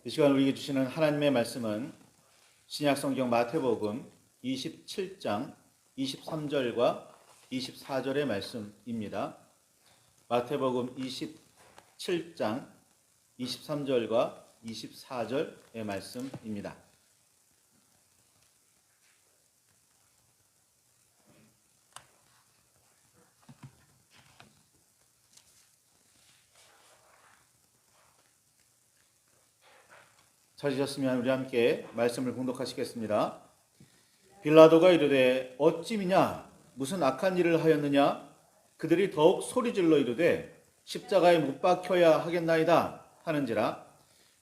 이 시간 우리에게 주시는 하나님의 말씀은 신약성경 마태복음 27장 23절과 24절의 말씀입니다. 마태복음 27장 23절과 24절의 말씀입니다. 찾으셨으면 우리 함께 말씀을 봉독하시겠습니다. 빌라도가 이르되 어찌미냐 무슨 악한 일을 하였느냐 그들이 더욱 소리질러 이르되 십자가에 못 박혀야 하겠나이다 하는지라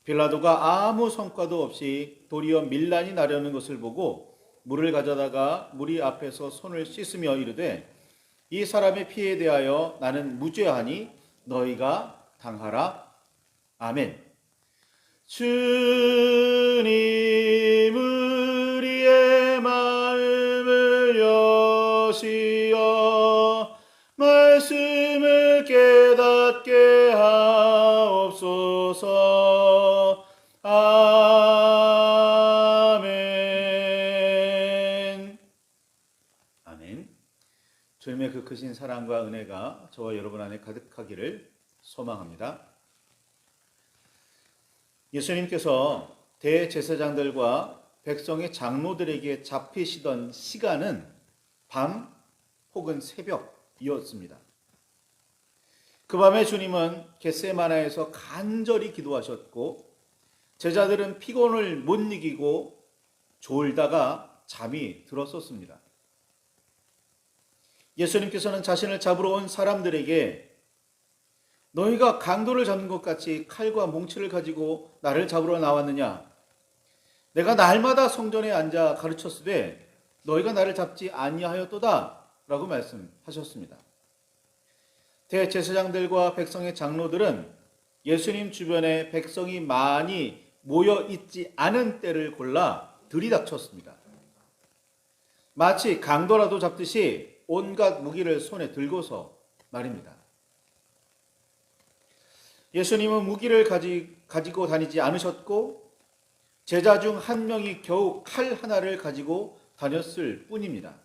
빌라도가 아무 성과도 없이 도리어 밀란이 나려는 것을 보고 물을 가져다가 무리 앞에서 손을 씻으며 이르되 이 사람의 피에 대하여 나는 무죄하니 너희가 당하라. 아멘. 주님 우리의 마음을 여시어 말씀을 깨닫게 하옵소서. 아멘. 아멘. 주님의 그 크신 사랑과 은혜가 저와 여러분 안에 가득하기를 소망합니다. 예수님께서 대제사장들과 백성의 장로들에게 잡히시던 시간은 밤 혹은 새벽이었습니다. 그 밤에 주님은 겟세마나에서 간절히 기도하셨고 제자들은 피곤을 못 이기고 졸다가 잠이 들었었습니다. 예수님께서는 자신을 잡으러 온 사람들에게 너희가 강도를 잡는 것 같이 칼과 몽치를 가지고 나를 잡으러 나왔느냐? 내가 날마다 성전에 앉아 가르쳤으되 너희가 나를 잡지 아니하였도다 라고 말씀하셨습니다. 대제사장들과 백성의 장로들은 예수님 주변에 백성이 많이 모여 있지 않은 때를 골라 들이닥쳤습니다. 마치 강도라도 잡듯이 온갖 무기를 손에 들고서 말입니다. 예수님은 무기를 가지고 다니지 않으셨고 제자 중 한 명이 겨우 칼 하나를 가지고 다녔을 뿐입니다.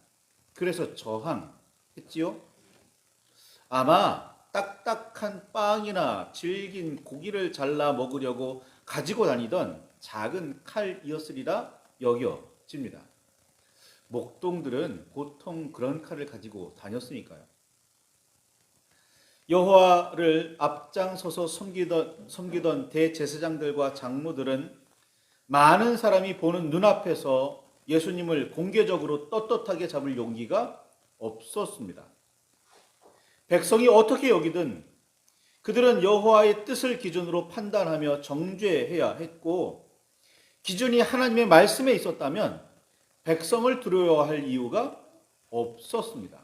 그래서 저항했지요. 아마 딱딱한 빵이나 질긴 고기를 잘라 먹으려고 가지고 다니던 작은 칼이었으리라 여겨집니다. 목동들은 보통 그런 칼을 가지고 다녔으니까요. 여호와를 앞장서서 섬기던 대제사장들과 장로들은 많은 사람이 보는 눈앞에서 예수님을 공개적으로 떳떳하게 잡을 용기가 없었습니다. 백성이 어떻게 여기든 그들은 여호와의 뜻을 기준으로 판단하며 정죄해야 했고 기준이 하나님의 말씀에 있었다면 백성을 두려워할 이유가 없었습니다.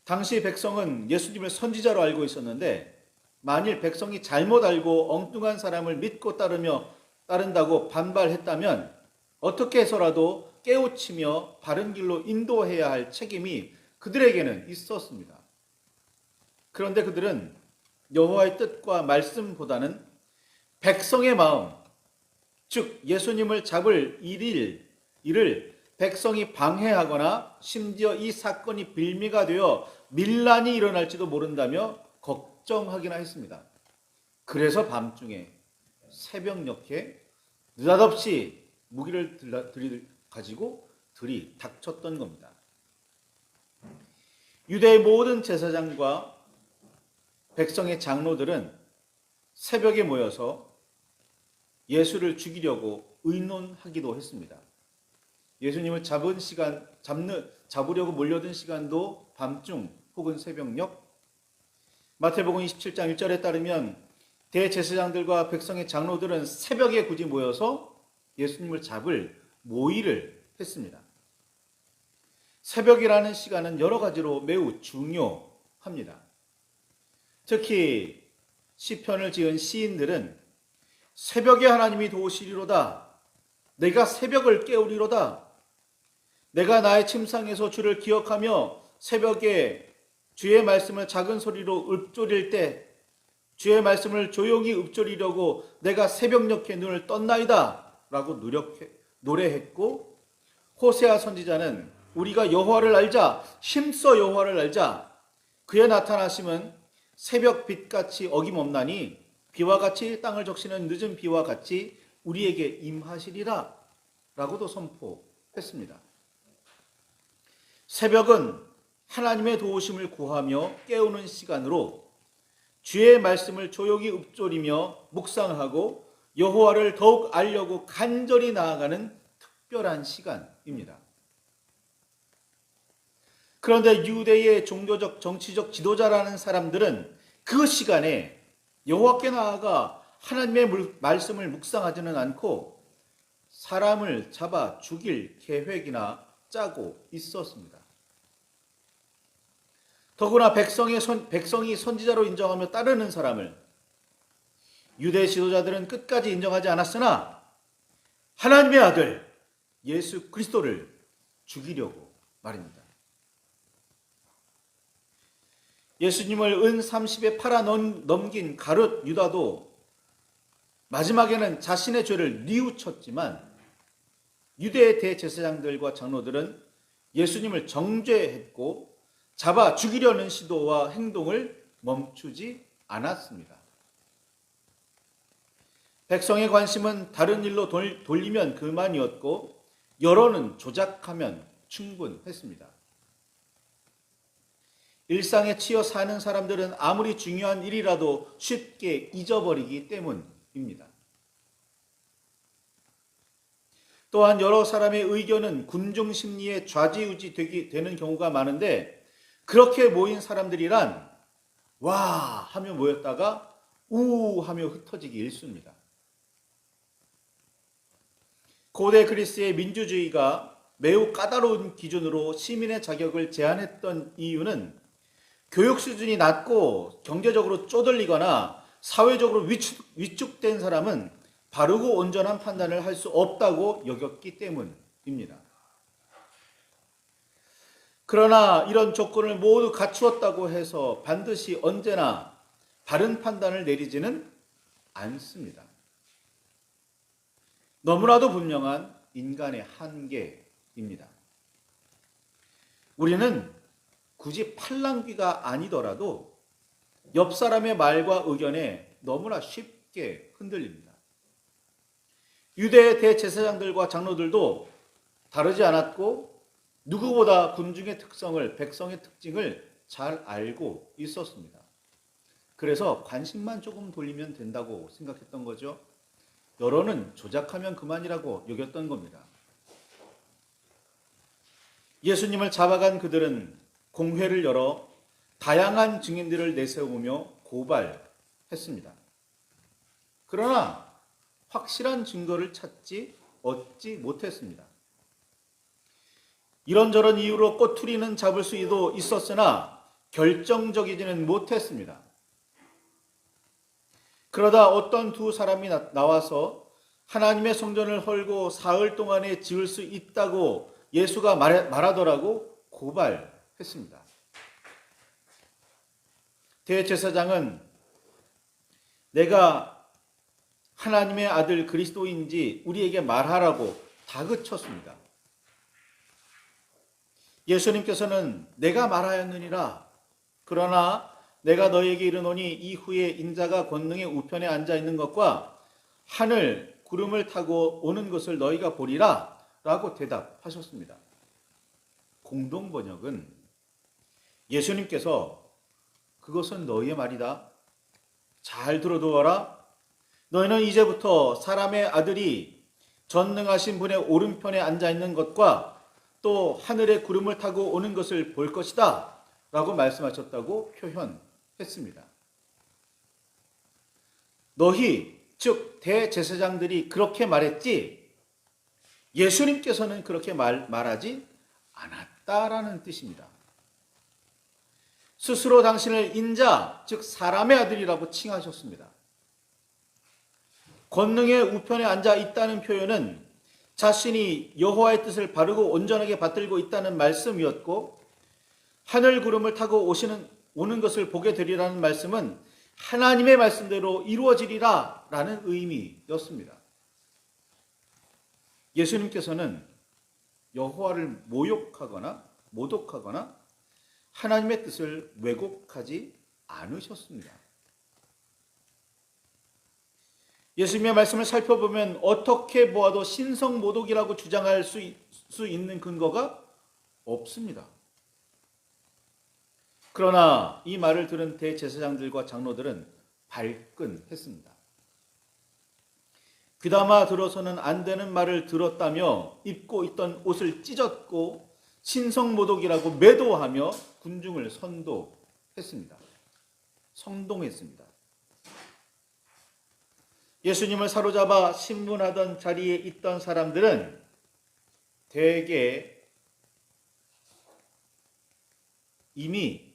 당시 백성은 예수님을 선지자로 알고 있었는데 만일 백성이 잘못 알고 엉뚱한 사람을 믿고 따른다고 반발했다면 어떻게 해서라도 깨우치며 바른 길로 인도해야 할 책임이 그들에게는 있었습니다. 그런데 그들은 여호와의 뜻과 말씀보다는 백성의 마음, 즉 예수님을 잡을 일을 백성이 방해하거나 심지어 이 사건이 빌미가 되어 밀란이 일어날지도 모른다며 걱정하기나 했습니다. 그래서 밤중에 새벽녘에 느닷없이 무기를 가지고 들이닥쳤던 겁니다. 유대의 모든 제사장과 백성의 장로들은 새벽에 모여서 예수를 죽이려고 의논하기도 했습니다. 예수님을 잡으려고 몰려든 시간도 밤중 혹은 새벽녘. 마태복음 27장 1절에 따르면 대제사장들과 백성의 장로들은 새벽에 굳이 모여서 예수님을 잡을 모의를 했습니다. 새벽이라는 시간은 여러 가지로 매우 중요합니다. 특히 시편을 지은 시인들은 새벽에 하나님이 도우시리로다. 내가 새벽을 깨우리로다. 내가 나의 침상에서 주를 기억하며 새벽에 주의 말씀을 작은 소리로 읊조릴 때 주의 말씀을 조용히 읊조리려고 내가 새벽녘에 눈을 떴나이다 라고 노래했고, 호세아 선지자는 우리가 여호와를 알자, 힘써 여호와를 알자, 그의 나타나심은 새벽 빛같이 어김없나니 비와 같이 땅을 적시는 늦은 비와 같이 우리에게 임하시리라 라고도 선포했습니다. 새벽은 하나님의 도우심을 구하며 깨우는 시간으로 주의 말씀을 조용히 읊조리며 묵상하고 여호와를 더욱 알려고 간절히 나아가는 특별한 시간입니다. 그런데 유대의 종교적 정치적 지도자라는 사람들은 그 시간에 여호와께 나아가 하나님의 말씀을 묵상하지는 않고 사람을 잡아 죽일 계획이나 짜고 있었습니다. 더구나 백성이 선지자로 인정하며 따르는 사람을 유대 지도자들은 끝까지 인정하지 않았으나 하나님의 아들 예수 그리스도를 죽이려고 말입니다. 예수님을 은 30에 팔아 넘긴 가룟 유다도 마지막에는 자신의 죄를 뉘우쳤지만 유대의 대제사장들과 장로들은 예수님을 정죄했고 잡아 죽이려는 시도와 행동을 멈추지 않았습니다. 백성의 관심은 다른 일로 돌리면 그만이었고 여론은 조작하면 충분했습니다. 일상에 치여 사는 사람들은 아무리 중요한 일이라도 쉽게 잊어버리기 때문입니다. 또한 여러 사람의 의견은 군중 심리에 좌지우지 되는 경우가 많은데 그렇게 모인 사람들이란 와 하며 모였다가 우 하며 흩어지기 일쑤입니다. 고대 그리스의 민주주의가 매우 까다로운 기준으로 시민의 자격을 제한했던 이유는 교육 수준이 낮고 경제적으로 쪼들리거나 사회적으로 위축된 사람은 바르고 온전한 판단을 할 수 없다고 여겼기 때문입니다. 그러나 이런 조건을 모두 갖추었다고 해서 반드시 언제나 바른 판단을 내리지는 않습니다. 너무나도 분명한 인간의 한계입니다. 우리는 굳이 팔랑귀가 아니더라도 옆 사람의 말과 의견에 너무나 쉽게 흔들립니다. 유대의 대제사장들과 장로들도 다르지 않았고 누구보다 군중의 특성을, 백성의 특징을 잘 알고 있었습니다. 그래서 관심만 조금 돌리면 된다고 생각했던 거죠. 여론은 조작하면 그만이라고 여겼던 겁니다. 예수님을 잡아간 그들은 공회를 열어 다양한 증인들을 내세우며 고발했습니다. 그러나 확실한 증거를 얻지 못했습니다. 이런저런 이유로 꼬투리는 잡을 수도 있었으나 결정적이지는 못했습니다. 그러다 어떤 두 사람이 나와서 하나님의 성전을 헐고 사흘 동안에 지을 수 있다고 예수가 말하더라고 고발했습니다. 대제사장은 내가 하나님의 아들 그리스도인지 우리에게 말하라고 다그쳤습니다. 예수님께서는 내가 말하였느니라. 그러나 내가 너희에게 이르노니 이후에 인자가 권능의 우편에 앉아 있는 것과 하늘 구름을 타고 오는 것을 너희가 보리라 라고 대답하셨습니다. 공동 번역은 예수님께서 그것은 너희의 말이다. 잘 들어두어라. 너희는 이제부터 사람의 아들이 전능하신 분의 오른편에 앉아 있는 것과 또 하늘의 구름을 타고 오는 것을 볼 것이다 라고 말씀하셨다고 표현했습니다. 너희, 즉 대제사장들이 그렇게 말했지 예수님께서는 그렇게 말하지 않았다라는 뜻입니다. 스스로 당신을 인자, 즉 사람의 아들이라고 칭하셨습니다. 권능의 우편에 앉아 있다는 표현은 자신이 여호와의 뜻을 바르고 온전하게 받들고 있다는 말씀이었고 하늘 구름을 타고 오는 것을 보게 되리라는 말씀은 하나님의 말씀대로 이루어지리라 라는 의미였습니다. 예수님께서는 여호와를 모독하거나 하나님의 뜻을 왜곡하지 않으셨습니다. 예수님의 말씀을 살펴보면 어떻게 보아도 신성모독이라고 주장할 수 있는 근거가 없습니다. 그러나 이 말을 들은 대제사장들과 장로들은 발끈했습니다. 귀담아 들어서는 안 되는 말을 들었다며 입고 있던 옷을 찢었고 신성모독이라고 매도하며 군중을 선동했습니다. 예수님을 사로잡아 신문하던 자리에 있던 사람들은 대개 이미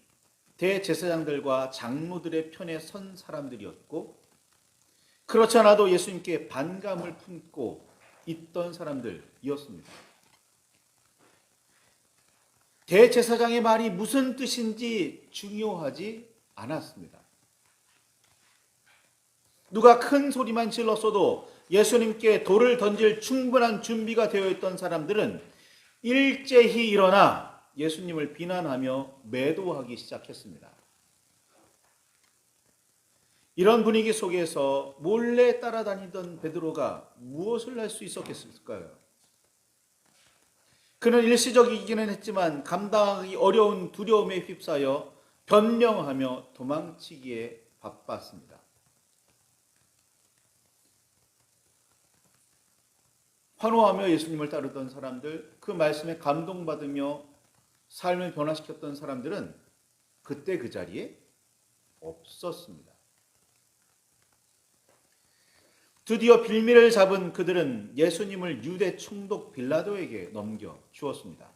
대제사장들과 장로들의 편에 선 사람들이었고, 그렇지 않아도 예수님께 반감을 품고 있던 사람들이었습니다. 대제사장의 말이 무슨 뜻인지 중요하지 않았습니다. 누가 큰 소리만 질렀어도 예수님께 돌을 던질 충분한 준비가 되어 있던 사람들은 일제히 일어나 예수님을 비난하며 매도하기 시작했습니다. 이런 분위기 속에서 몰래 따라다니던 베드로가 무엇을 할 수 있었겠을까요? 그는 일시적이기는 했지만 감당하기 어려운 두려움에 휩싸여 변명하며 도망치기에 바빴습니다. 환호하며 예수님을 따르던 사람들, 그 말씀에 감동받으며 삶을 변화시켰던 사람들은 그때 그 자리에 없었습니다. 드디어 빌미를 잡은 그들은 예수님을 유대 총독 빌라도에게 넘겨 주었습니다.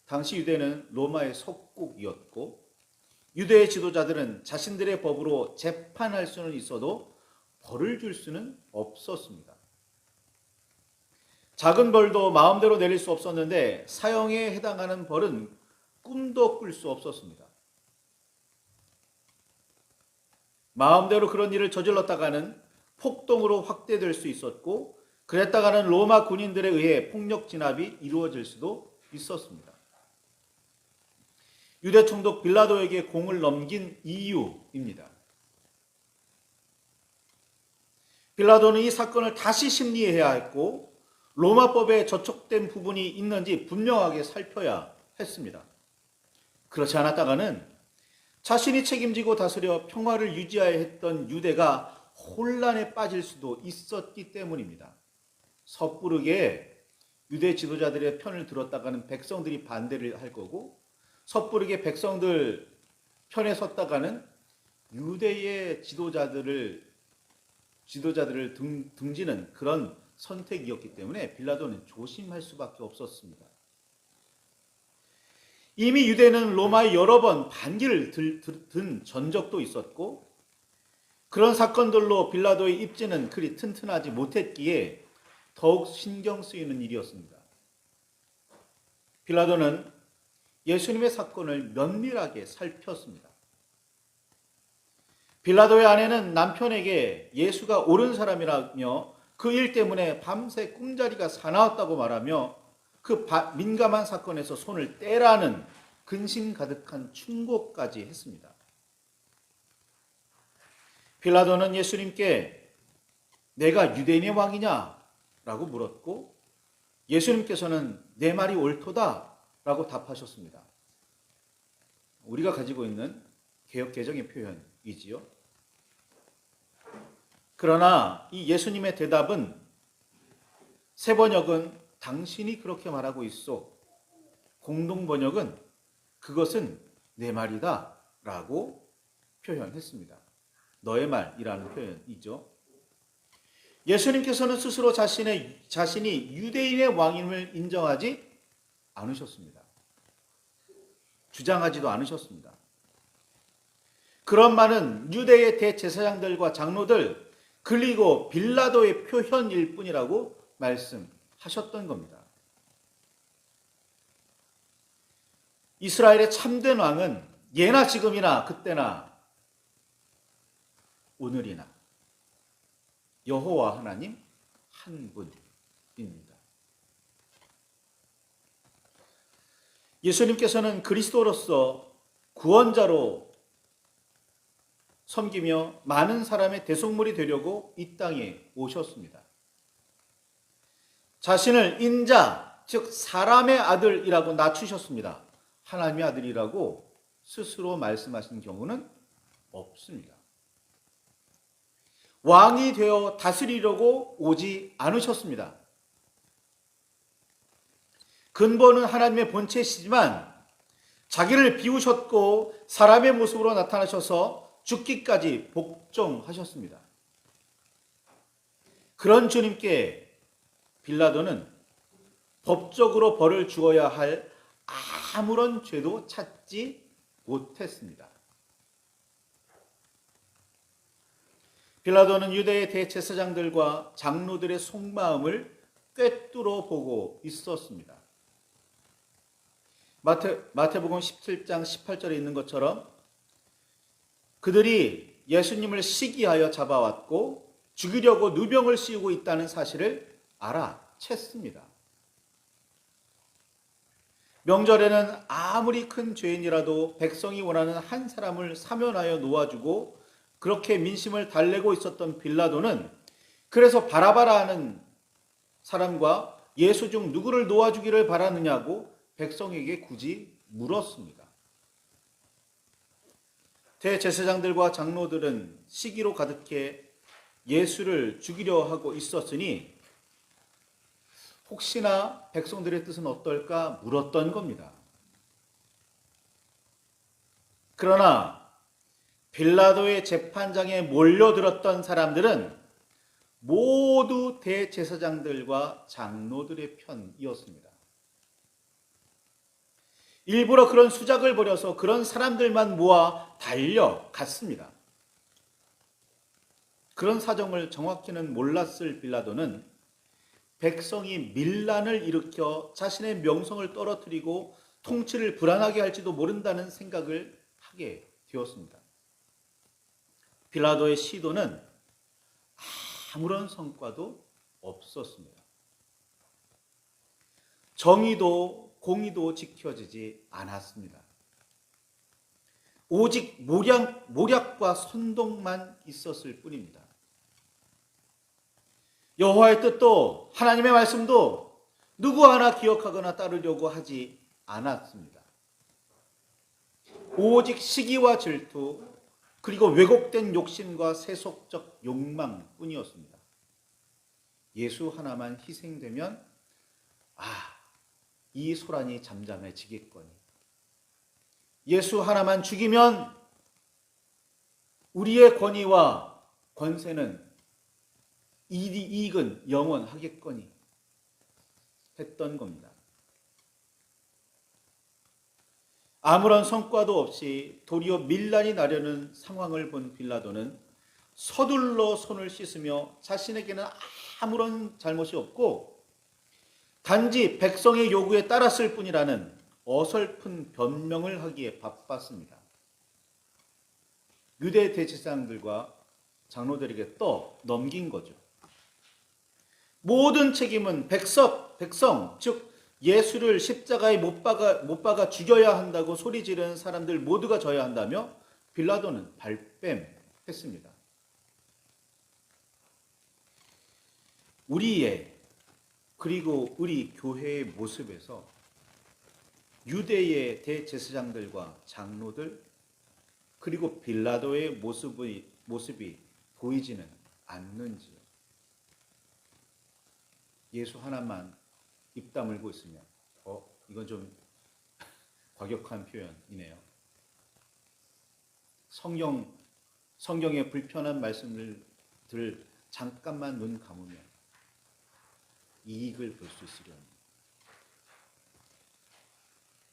당시 유대는 로마의 속국이었고 유대의 지도자들은 자신들의 법으로 재판할 수는 있어도 벌을 줄 수는 없었습니다. 작은 벌도 마음대로 내릴 수 없었는데 사형에 해당하는 벌은 꿈도 꿀 수 없었습니다. 마음대로 그런 일을 저질렀다가는 폭동으로 확대될 수 있었고, 그랬다가는 로마 군인들에 의해 폭력 진압이 이루어질 수도 있었습니다. 유대 총독 빌라도에게 공을 넘긴 이유입니다. 빌라도는 이 사건을 다시 심리해야 했고 로마법에 저촉된 부분이 있는지 분명하게 살펴야 했습니다. 그렇지 않았다가는 자신이 책임지고 다스려 평화를 유지해야 했던 유대가 혼란에 빠질 수도 있었기 때문입니다. 섣부르게 유대 지도자들의 편을 들었다가는 백성들이 반대를 할 거고, 섣부르게 백성들 편에 섰다가는 유대의 지도자들을 등지는 그런 선택이었기 때문에 빌라도는 조심할 수밖에 없었습니다. 이미 유대는 로마에 여러 번 반기를 든 전적도 있었고, 그런 사건들로 빌라도의 입지는 그리 튼튼하지 못했기에 더욱 신경 쓰이는 일이었습니다. 빌라도는 예수님의 사건을 면밀하게 살폈습니다. 빌라도의 아내는 남편에게 예수가 옳은 사람이라며 그 일 때문에 밤새 꿈자리가 사나웠다고 말하며 그 민감한 사건에서 손을 떼라는 근심 가득한 충고까지 했습니다. 빌라도는 예수님께 내가 유대인의 왕이냐? 라고 물었고, 예수님께서는 내 말이 옳도다 라고 답하셨습니다. 우리가 가지고 있는 개역 개정의 표현이지요. 그러나 이 예수님의 대답은 새 번역은 당신이 그렇게 말하고 있소, 공동 번역은 그것은 내 말이다 라고 표현했습니다. 너의 말이라는 표현이죠. 예수님께서는 스스로 자신이 유대인의 왕임을 인정하지 않으셨습니다. 주장하지도 않으셨습니다. 그런 말은 유대의 대제사장들과 장로들 그리고 빌라도의 표현일 뿐이라고 말씀하셨던 겁니다. 이스라엘의 참된 왕은 예나 지금이나 그때나 오늘이나 여호와 하나님 한 분입니다. 예수님께서는 그리스도로서 구원자로 섬기며 많은 사람의 대속물이 되려고 이 땅에 오셨습니다. 자신을 인자, 즉 사람의 아들이라고 낮추셨습니다. 하나님의 아들이라고 스스로 말씀하신 경우는 없습니다. 왕이 되어 다스리려고 오지 않으셨습니다. 근본은 하나님의 본체시지만 자기를 비우셨고 사람의 모습으로 나타나셔서 죽기까지 복종하셨습니다. 그런 주님께 빌라도는 법적으로 벌을 주어야 할 아무런 죄도 찾지 못했습니다. 빌라도는 유대의 대제사장들과 장로들의 속마음을 꿰뚫어 보고 있었습니다. 마태복음 17장 18절에 있는 것처럼 그들이 예수님을 시기하여 잡아왔고 죽이려고 누명을 씌우고 있다는 사실을 알아챘습니다. 명절에는 아무리 큰 죄인이라도 백성이 원하는 한 사람을 사면하여 놓아주고 그렇게 민심을 달래고 있었던 빌라도는 그래서 바라바라하는 사람과 예수 중 누구를 놓아주기를 바라느냐고 백성에게 굳이 물었습니다. 대제사장들과 장로들은 시기로 가득해 예수를 죽이려 하고 있었으니 혹시나 백성들의 뜻은 어떨까 물었던 겁니다. 그러나 빌라도의 재판장에 몰려들었던 사람들은 모두 대제사장들과 장로들의 편이었습니다. 일부러 그런 수작을 벌여서 그런 사람들만 모아 달려갔습니다. 그런 사정을 정확히는 몰랐을 빌라도는 백성이 밀란을 일으켜 자신의 명성을 떨어뜨리고 통치를 불안하게 할지도 모른다는 생각을 하게 되었습니다. 빌라도의 시도는 아무런 성과도 없었습니다. 정의도 공의도 지켜지지 않았습니다. 오직 모략과 선동만 있었을 뿐입니다. 여호와의 뜻도 하나님의 말씀도 누구 하나 기억하거나 따르려고 하지 않았습니다. 오직 시기와 질투 그리고 왜곡된 욕심과 세속적 욕망뿐이었습니다. 예수 하나만 희생되면 이 소란이 잠잠해지겠거니 예수 하나만 죽이면 우리의 권위와 권세는 이익은 영원하겠거니 했던 겁니다. 아무런 성과도 없이 도리어 밀란이 나려는 상황을 본 빌라도는 서둘러 손을 씻으며 자신에게는 아무런 잘못이 없고 단지 백성의 요구에 따랐을 뿐이라는 어설픈 변명을 하기에 바빴습니다. 유대 대제사장들과 장로들에게 넘긴 거죠. 모든 책임은 백성, 즉 예수를 십자가에 못 박아 죽여야 한다고 소리 지르는 사람들 모두가 져야 한다며 빌라도는 발뺌했습니다. 그리고 우리 교회의 모습에서 유대의 대제사장들과 장로들 그리고 빌라도의 모습이 보이지는 않는지요. 예수 하나만 입 다물고 있으면 이건 좀 과격한 표현이네요. 성경의 불편한 말씀을 잠깐만 눈 감으면 이익을 볼 수 있으려니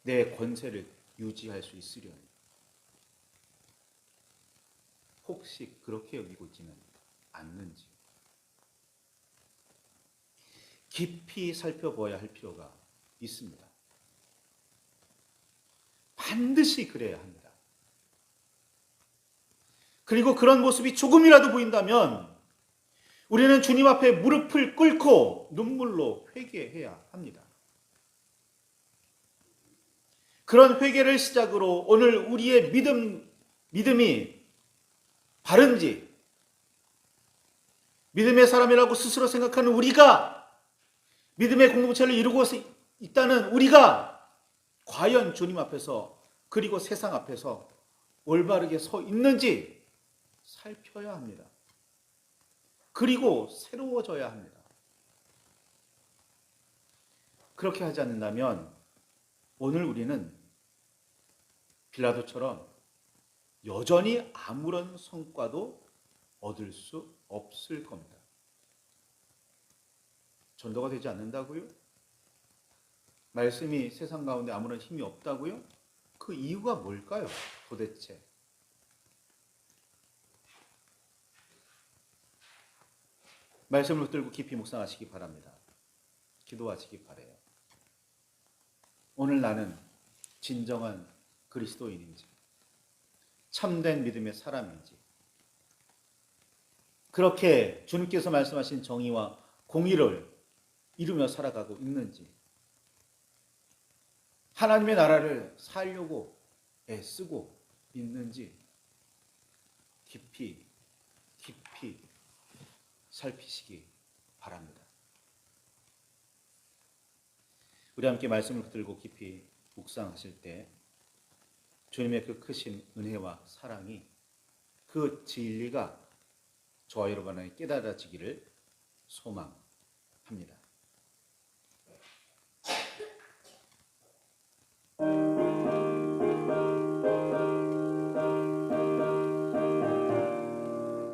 내 권세를 유지할 수 있으려니 혹시 그렇게 여기고 있지는 않는지 깊이 살펴봐야 할 필요가 있습니다. 반드시 그래야 합니다. 그리고 그런 모습이 조금이라도 보인다면 우리는 주님 앞에 무릎을 꿇고 눈물로 회개해야 합니다. 그런 회개를 시작으로 오늘 우리의 믿음이 바른지, 믿음의 사람이라고 스스로 생각하는 우리가, 믿음의 공동체를 이루고 있다는 우리가 과연 주님 앞에서 그리고 세상 앞에서 올바르게 서 있는지 살펴야 합니다. 그리고 새로워져야 합니다. 그렇게 하지 않는다면 오늘 우리는 빌라도처럼 여전히 아무런 성과도 얻을 수 없을 겁니다. 전도가 되지 않는다고요? 말씀이 세상 가운데 아무런 힘이 없다고요? 그 이유가 뭘까요? 도대체. 말씀을 붙들고 깊이 묵상하시기 바랍니다. 기도하시기 바라요. 오늘 나는 진정한 그리스도인인지, 참된 믿음의 사람인지, 그렇게 주님께서 말씀하신 정의와 공의를 이루며 살아가고 있는지, 하나님의 나라를 살려고 애쓰고 있는지 깊이 살피시기 바랍니다. 우리 함께 말씀을 붙들고 깊이 묵상하실 때 주님의 그 크신 은혜와 사랑이, 그 진리가 저와 여러분 안에 깨달아지기를 소망합니다.